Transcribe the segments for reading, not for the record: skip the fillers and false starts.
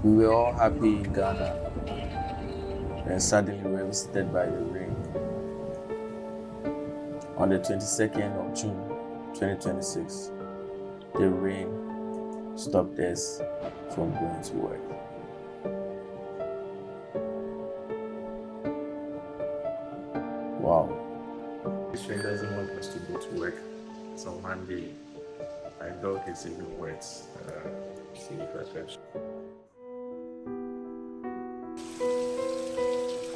We were all happy in Ghana, and suddenly we were visited by the rain. On the 22nd of June 2026, the rain stopped us from going to work. Wow. This rain doesn't want us to go to work. It's on Monday. My dog is even worse. See if I can.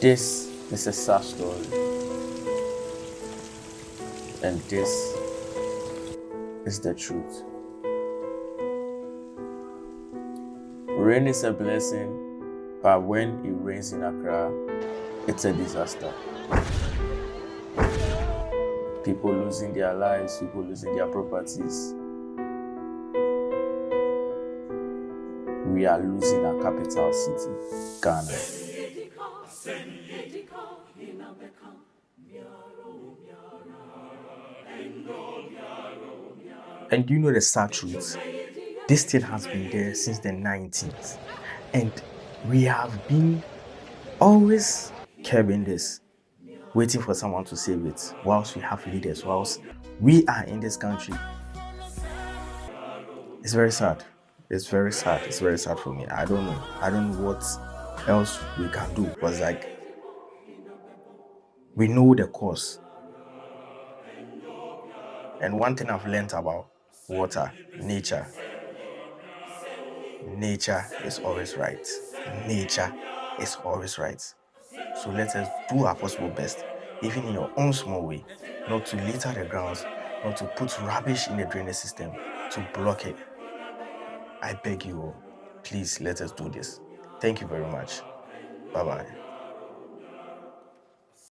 This is a sad story, and this is the truth. Rain is a blessing, but when it rains in Accra, it's a disaster. People losing their lives, people losing their properties. We are losing our capital city, Ghana. And you know the sad truth? This thing has been there since the 19th. And we have been always curbing this, waiting for someone to save it, whilst we have leaders, whilst we are in this country. It's very sad. It's very sad. It's very sad for me. I don't know. I don't know what else we can do. Because we know the cause. And one thing I've learned about water, nature is always right. Nature is always right. So let us do our possible best, even in your own small way, not to litter the grounds, not to put rubbish in the drainage system, to block it. I beg you all, please let us do this. Thank you very much. Bye-bye.